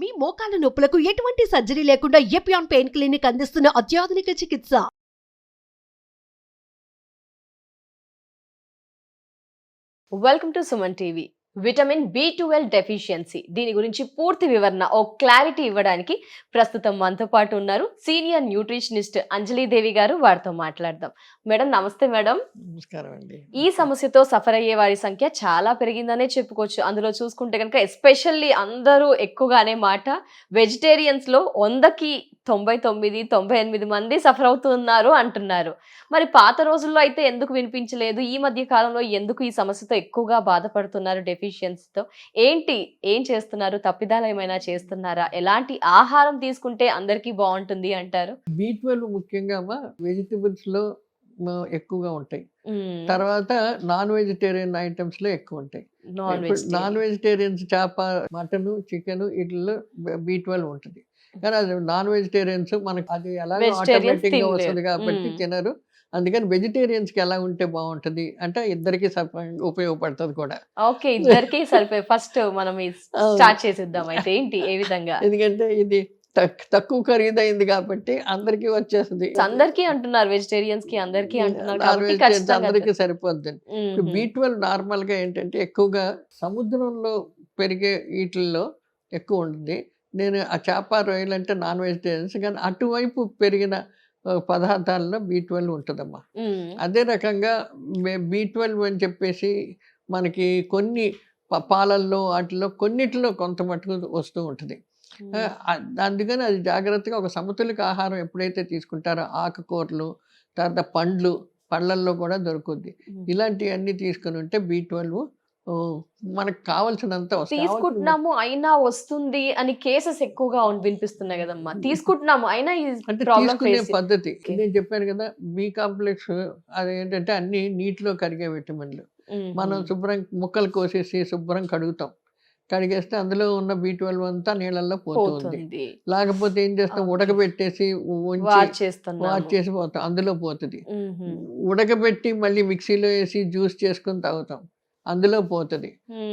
మీ మోకాల నొప్పులకు ఎటువంటి సర్జరీ లేకుండా ఎపియాన్ పెయిన్ క్లినిక్ అందిస్తున్న అత్యాధునిక చికిత్స. Welcome to Suman TV. Vitamin B12 deficiency, దీని గురించి పూర్తి వివరణ, ఓ క్లారిటీ ఇవ్వడానికి ప్రస్తుతం మనతో పాటు ఉన్నారు సీనియర్ న్యూట్రిషనిస్ట్ అంజలీదేవి గారు. వారితో మాట్లాడదాం. మేడం నమస్తే. మేడం నమస్కారం అండి. ఈ సమస్యతో సఫర్ అయ్యే వారి సంఖ్య చాలా పెరిగిందనే చెప్పుకోవచ్చు. అందులో చూసుకుంటే కనుక ఎస్పెషల్లీ అందరూ ఎక్కువగా అనే మాట, వెజిటేరియన్స్ లో 100కి 99-98 మంది సఫర్ అవుతున్నారు అంటున్నారు. మరి పాత రోజుల్లో అయితే ఎందుకు వినిపించలేదు? ఈ మధ్య కాలంలో ఎందుకు ఈ సమస్యతో ఎక్కువగా బాధపడుతున్నారు? డెఫిషియన్సీతో ఏం చేస్తున్నారు? తప్పిదాలు ఏమైనా చేస్తున్నారా? ఎలాంటి ఆహారం తీసుకుంటే అందరికీ బాగుంటుంది అంటారు? B12 ముఖ్యంగా వెజిటబుల్స్ లో ఎక్కువగా ఉంటాయి. తర్వాత నాన్ వెజిటేరియన్ ఐటమ్స్ లో ఎక్కువ ఉంటాయి. నాన్ వెజిటేరియన్స్ చేప, మటన్, చికెన్ వీటిల్లో B12 ఉంటుంది. కానీ అది నాన్ వెజిటేరియన్స్ మనకి అది ఎలా ఆటోమేటిక్ గా వస్తుంది కాబట్టి తినరు. అందుకని వెజిటేరియన్స్ కి ఎలా ఉంటే బాగుంటది అంటే ఇద్దరికి ఉపయోగపడుతుంది కూడా. ఓకే, ఇద్దరికి సరిపోయి ఫస్ట్ మనం స్టార్ట్ చేసేద్దాం. అయితే ఏంటి, ఏ విధంగా? ఎందుకంటే ఇది తక్కువ ఖరీదైంది కాబట్టి అందరికి వచ్చేస్తుంది. అందరికి అంటున్నారు, వెజిటేరియన్స్ కి అందరికి అంటున్నారు, అందరికి సరిపోద్ది. B12 నార్మల్ గా ఏంటంటే ఎక్కువగా సముద్రంలో పెరిగే వీటిల్లో ఎక్కువ ఉంటుంది. నేను ఆ చేప, రొయ్యలు అంటే నాన్ వెజిటేరియన్స్, కానీ అటువైపు పెరిగిన పదార్థాల్లో B12 ఉంటుందమ్మా. అదే రకంగా B12 అని చెప్పేసి మనకి కొన్ని పాలల్లో వాటిలో కొన్నిటిలో కొంత మటుకు వస్తూ ఉంటుంది. అందుకని అది జాగ్రత్తగా ఒక సమతులిత ఆహారం ఎప్పుడైతే తీసుకుంటారో, ఆకుకూరలు, తర్వాత పళ్ళల్లో కూడా దొరుకుద్ది. ఇలాంటివన్నీ తీసుకుని ఉంటే B12 మనకు కావాల్సినంత తీసుకుంటున్నాము అయినా వస్తుంది అని కేసెస్ ఎక్కువగా వినిపిస్తున్నాయి కదమ్మా. తీసుకుంటున్నాము అయినా అంటే తీసుకునే పద్ధతి నేను చెప్పాను కదా. B కాంప్లెక్స్ అది ఏంటంటే అన్ని నీటిలో కరిగే విటమిన్లు. మనం శుభ్రం ముక్కలు కోసేసి శుభ్రం కడుగుతాం. కడిగేస్తే అందులో ఉన్న B12 అంతా నీళ్ళల్లో పోతుంది. లేకపోతే ఏం చేస్తాం, ఉడకబెట్టేసి వాష్ చేసి పోతాం, అందులో పోతుంది. ఉడకబెట్టి మళ్ళీ మిక్సీలో వేసి జ్యూస్ చేసుకుని తాగుతాం, అందులో పోతుంది.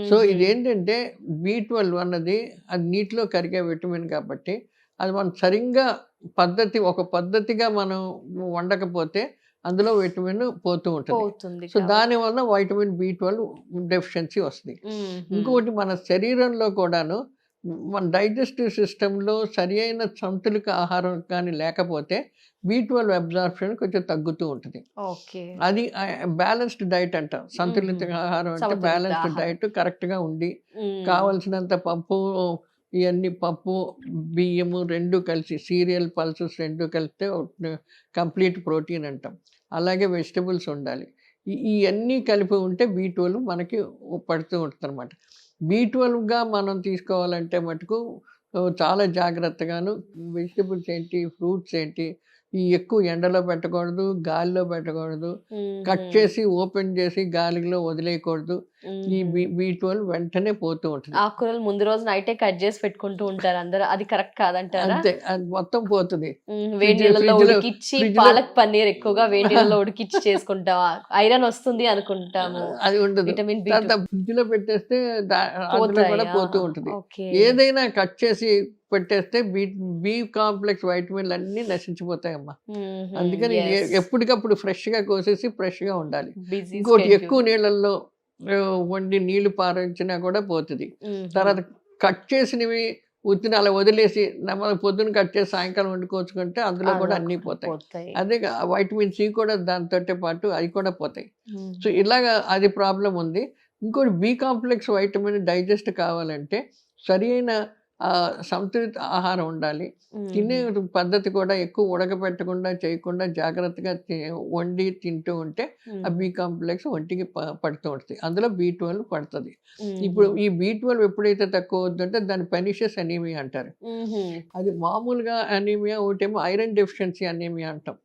సో ఇదేంటంటే B12 అన్నది అది నీటిలో కరిగే విటమిన్ కాబట్టి అది మనం సరిగ్గా ఒక పద్ధతిగా మనం వండకపోతే అందులో విటమిన్ పోతూ ఉంటుంది. సో దానివల్ల వైటమిన్ B12 డెఫిషియన్సీ వస్తుంది. ఇంకొకటి మన శరీరంలో కూడాను మన డైజెస్టివ్ సిస్టంలో సరి అయిన సంతులిత ఆహారం కానీ లేకపోతే B12 అబ్జార్ప్షన్ కొంచెం తగ్గుతూ ఉంటుంది. అది బ్యాలెన్స్డ్ డైట్ అంటాం. సంతులిత ఆహారం అంటే బ్యాలెన్స్డ్ డైట్ కరెక్ట్గా ఉండి కావలసినంత పప్పు, బియ్యము రెండు కలిసి, సీరియల్, పల్సెస్ రెండు కలిపితే కంప్లీట్ ప్రోటీన్ అంటాం. అలాగే వెజిటబుల్స్ ఉండాలి. ఇవన్నీ కలిపి ఉంటే B12 మనకి పడుతూ ఉంటుంది అనమాట. B12గా మనం తీసుకోవాలంటే మటుకు చాలా జాగ్రత్తగాను వెజిటబుల్స్ ఏంటి, ఫ్రూట్స్ ఏంటి, ఈ ఎక్కువ ఎండలో పెట్టకూడదు, గాలిలో పెట్టకూడదు, కట్ చేసి ఓపెన్ చేసి గాలిలో వదిలేయకూడదు. ఈ B12 వెంటనే పోతూ ఉంటుంది. ఆకుకూరలు ముందు రోజు నైటే కట్ చేసి పెట్టుకుంటూ ఉంటారు అందరూ, అది కరెక్ట్ కాదంటారా? అంతే, అది మొత్తం పోతుంది. వేడి నీళ్ళలో ఉడికిచ్చి, పాలక్ పన్నీర్ ఎక్కువగా వేడి నీళ్ళలో ఉడికిచ్చి చేసుకుంటాం, ఐరన్ వస్తుంది అనుకుంటాము. అది ఉండదు. విటమిన్ ఫ్రిడ్జ్ లో పెట్టేస్తే అందులో కూడా పోతూ ఉంటుంది. ఏదైనా కట్ చేసి పెట్టేస్తే B కాంప్లెక్స్ వైటమిన్లు అన్ని నశించిపోతాయమ్మా. అందుకని ఎప్పటికప్పుడు ఫ్రెష్ గా కోసేసి ఫ్రెష్ గా ఉండాలి. ఇంకోటి ఎక్కువ నీళ్ళల్లో వండి నీళ్లు పారించినా కూడా పోతుంది. తర్వాత కట్ చేసినవి ఉత్తిన అలా వదిలేసి పొద్దున్న కట్ చేసి సాయంకాలం వండుకోవచ్చుకుంటే అందులో కూడా అన్నీ పోతాయి. అదే వైటమిన్ C కూడా దాంతో పాటు అవి కూడా పోతాయి. సో ఇలాగా అది ప్రాబ్లం ఉంది. ఇంకోటి B కాంప్లెక్స్ వైటమిన్ డైజెస్ట్ కావాలంటే సరి అయిన సంతులిత ఆహారం ఉండాలి. తినే పద్ధతి కూడా ఎక్కువ ఉడకబెట్టకుండా చేయకుండా జాగ్రత్తగా వండి తింటూ ఉంటే ఆ B కాంప్లెక్స్ ఒంటికి పడుతూ ఉంటుంది. అందులో B12 పడుతుంది. ఇప్పుడు ఈ B12 ఎప్పుడైతే తక్కువ అవుతుందంటే దాన్ని పెర్నిషియస్ అనీమియా అంటారు. అది మామూలుగా అనీమియా, ఒకటేమో ఐరన్ డెఫిషియన్సీ అనీమియా అంటాం.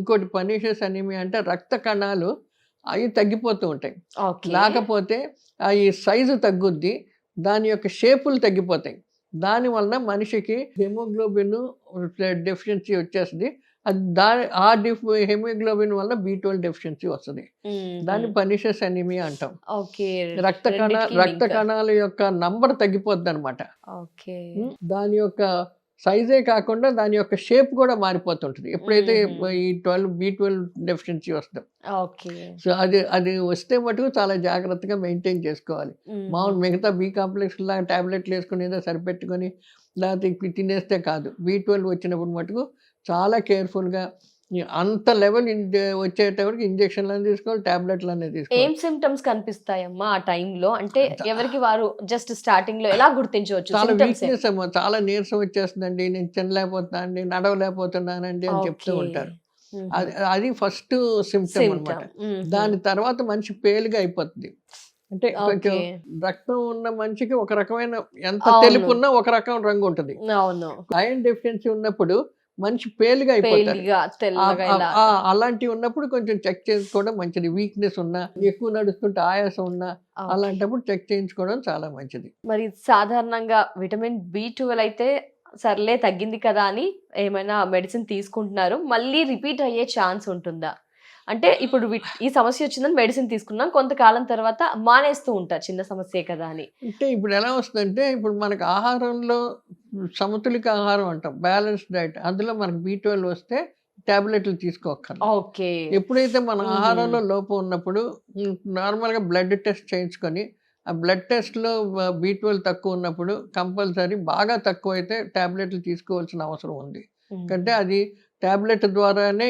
ఇంకోటి పెర్నిషియస్ అనీమియా అంటే రక్త కణాలు అవి తగ్గిపోతూ ఉంటాయి. లేకపోతే అవి సైజు తగ్గుద్ది, దాని యొక్క షేపులు తగ్గిపోతాయి. దానివల్ల మనిషికి హెమోగ్లోబిన్ డెఫిషియన్సీ వచ్చేస్తుంది. అది ఆ హెమోగ్లోబిన్ వల్ల B12 డెఫిషియన్సీ వస్తుంది. దాన్ని పర్నిషియస్ అనీమియా అంటాం. ఓకే. రక్త కణాల యొక్క నంబర్ తగ్గిపోద్ది అనమాట. ఓకే. దాని యొక్క సైజే కాకుండా దాని యొక్క షేప్ కూడా మారిపోతుంటుంది ఎప్పుడైతే ఈ B12 డెఫిషియన్సీ వస్తుందో. ఓకే. సో అది వస్తే మటుకు చాలా జాగ్రత్తగా మెయింటైన్ చేసుకోవాలి. మామూలు మిగతా B కాంప్లెక్స్ లాగా టాబ్లెట్లు వేసుకుని ఏదో సరిపెట్టుకొని లేకపోతే తినేస్తే కాదు. B12 వచ్చినప్పుడు మటుకు చాలా కేర్ఫుల్గా అంత లెవెల్ వచ్చేటప్పటికి ఇంజక్షన్లు అని తీసుకోవాలి, టాబ్లెట్లు అనేది తీసుకోవాలి. ఏం సిమ్టమ్స్ కనిపిస్తాయమ్మా ఆ టైంలో? అంటే ఎవరికి వారు జస్ట్ స్టార్టింగ్ లో ఎలా గుర్తించవచ్చు? చాలా వీక్నెస్ అమ్మా, చాలా నీరసం వచ్చేస్తుందండి, నేను తినలేకపోతున్నానండి, నడవలేకపోతున్నానండి అని చెప్తూ ఉంటారు. అది ఫస్ట్ సిమ్టమ్ అన్నమాట. దాని తర్వాత మనిషి పేలుగా అయిపోతుంది. అంటే కొంచెం రక్తం ఉన్న మనిషికి ఒక రకమైన ఎంత తెలుపు ఉన్నా ఒక రకం రంగు ఉంటుంది. ఐరన్ డెఫిషియన్సీ ఉన్నప్పుడు మనిషి పేలుగా అయిపోతారు. అలాంటివి ఉన్నప్పుడు కొంచెం చెక్ చేసుకోవడం మంచిది. వీక్నెస్ ఉన్నా, ఎక్కువ నడుస్తుంటే ఆయాసం ఉన్నా, అలాంటప్పుడు చెక్ చేయించుకోవడం చాలా మంచిది. మరి సాధారణంగా విటమిన్ B12 అయితే సర్లే తగ్గింది కదా అని ఏమైనా మెడిసిన్ తీసుకుంటున్నారు, మళ్ళీ రిపీట్ అయ్యే ఛాన్స్ ఉంటుందా? అంటే ఇప్పుడు ఈ సమస్య వచ్చిందని మెడిసిన్ తీసుకున్నాం, కొంతకాలం తర్వాత మానేస్తూ ఉంటారు, చిన్న సమస్యే కదా అని. అంటే ఇప్పుడు ఎలా వస్తుందంటే, ఇప్పుడు మనకు ఆహారంలో సమతులిత ఆహారం అంటాం, బ్యాలెన్స్ డైట్, అందులో మనకు B12 వస్తే టాబ్లెట్లు తీసుకోక్కర్లేదు. ఓకే. ఎప్పుడైతే మన ఆహారంలో లోపం ఉన్నప్పుడు నార్మల్గా బ్లడ్ టెస్ట్ చేయించుకొని ఆ బ్లడ్ టెస్ట్లో B12 తక్కువ ఉన్నప్పుడు కంపల్సరీ, బాగా తక్కువ అయితే టాబ్లెట్లు తీసుకోవాల్సిన అవసరం ఉంది. ఎందుకంటే అది టాబ్లెట్ ద్వారానే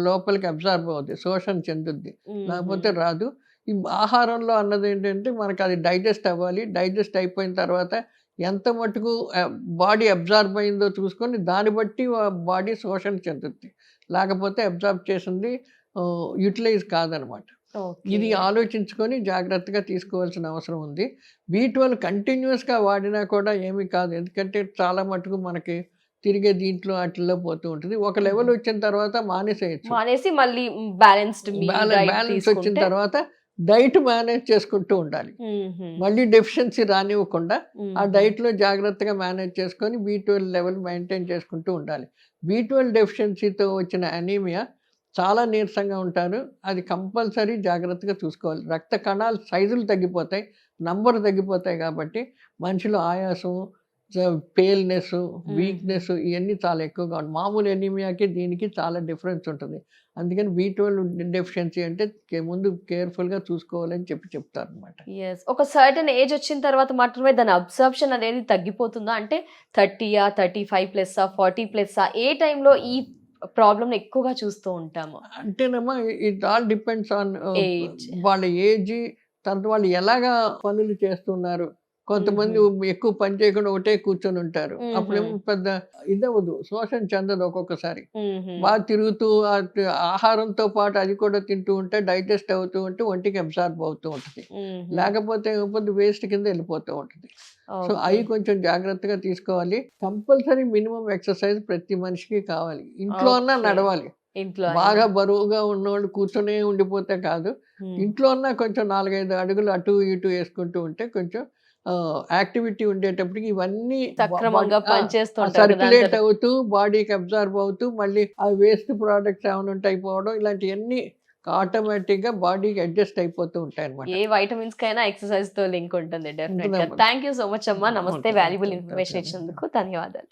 లోపలికి అబ్జార్బ్ అవుద్ది, శోషణ చెందుద్ది, లేకపోతే రాదు. ఈ ఆహారంలో అన్నది ఏంటంటే మనకు అది డైజెస్ట్ అవ్వాలి. డైజెస్ట్ అయిపోయిన తర్వాత ఎంత మటుకు బాడీ అబ్జార్బ్ అయిందో చూసుకొని దాన్ని బట్టి బాడీ శోషణ చెందుద్ది, లేకపోతే అబ్జార్బ్ చేసింది యూటిలైజ్ కాదనమాట. ఇది ఆలోచించుకొని జాగ్రత్తగా తీసుకోవాల్సిన అవసరం ఉంది. B12 కంటిన్యూస్గా వాడినా కూడా ఏమీ కాదు, ఎందుకంటే చాలా మటుకు మనకి తిరిగే దీంట్లో అట్లలో పోతూ ఉంటుంది. ఒక లెవెల్ వచ్చిన తర్వాత మానేసి మళ్ళీ బ్యాలెన్స్ వచ్చిన తర్వాత డైట్ మేనేజ్ చేసుకుంటూ ఉండాలి. మళ్ళీ డెఫిషియన్సీ రానివ్వకుండా ఆ డైట్లో జాగ్రత్తగా మేనేజ్ చేసుకొని B12 లెవెల్ మెయింటైన్ చేసుకుంటూ ఉండాలి. B12 డెఫిషియన్సీతో వచ్చిన అనీమియా చాలా నీరసంగా ఉంటారు, అది కంపల్సరీ జాగ్రత్తగా చూసుకోవాలి. రక్త కణాలు సైజులు తగ్గిపోతాయి, నంబర్ తగ్గిపోతాయి. కాబట్టి మనిషిలో ఆయాసం, పేల్నెస్, వీక్నెస్ ఇవన్నీ చాలా ఎక్కువగా ఉంటుంది. మామూలు ఎనీమియాకి దీనికి చాలా డిఫరెన్స్ ఉంటుంది. అందుకని B12 డెఫిషియన్సీ అంటే ముందు కేర్ఫుల్గా చూసుకోవాలని చెప్తారు అనమాట. ఒక సర్టన్ ఏజ్ వచ్చిన తర్వాత మాత్రమే దాని అబ్జర్ప్షన్ అనేది తగ్గిపోతుందా? అంటే 30, 35+, 40+, ఏ టైంలో ఈ ప్రాబ్లమ్ ఎక్కువగా చూస్తూ ఉంటాము? అంటేనమ్మా, ఇట్ ఆల్ డిపెండ్స్ ఆన్ వాళ్ళ ఏజ్, తర్వాత వాళ్ళు ఎలాగా పనులు చేస్తున్నారు. కొంతమంది ఎక్కువ పని చేయకుండా ఒకటే కూర్చొని ఉంటారు, అప్పుడేమో పెద్ద ఇదవ్వదు, శోషణ చెందదు. ఒక్కొక్కసారి బాగా తిరుగుతూ ఆహారంతో పాటు అది కూడా తింటూ ఉంటే డైజెస్ట్ అవుతూ ఉంటే ఒంటికి అబ్జార్బ్ అవుతూ ఉంటుంది, లేకపోతే వేస్ట్ కింద వెళ్ళిపోతూ ఉంటుంది. సో అవి కొంచెం జాగ్రత్తగా తీసుకోవాలి. కంపల్సరీ మినిమం ఎక్సర్సైజ్ ప్రతి మనిషికి కావాలి. ఇంట్లో అన్నా నడవాలి. బాగా బరువుగా ఉన్నవాళ్ళు కూర్చొనే ఉండిపోతే కాదు, ఇంట్లో అన్నా కొంచెం 4-5 అడుగులు అటు ఇటు వేసుకుంటూ ఉంటే కొంచెం యాక్టివిటీ ఉండేటప్పటికి ఇవన్నీ సర్క్యులేట్ అవుతూ బాడీకి అబ్జార్బ్ అవుతూ మళ్ళీ ఆ వేస్ట్ ప్రోడక్ట్స్ ఏమైనా ఉంటాయి అయిపోవడం, ఇలాంటివన్నీ ఆటోమేటిక్ గా బాడీకి అడ్జస్ట్ అయిపోతూ ఉంటాయి అన్నమాట. ఏ వైటమిన్స్ కైనా ఎక్సర్సైజ్ తో లింక్ ఉంటుంది డెఫినెట్ గా. థ్యాంక్ యూ సో మచ్ అమ్మా, నమస్తే. వాల్యుబుల్ ఇన్ఫర్మేషన్ ఇచ్చినందుకు ధన్యవాదాలు.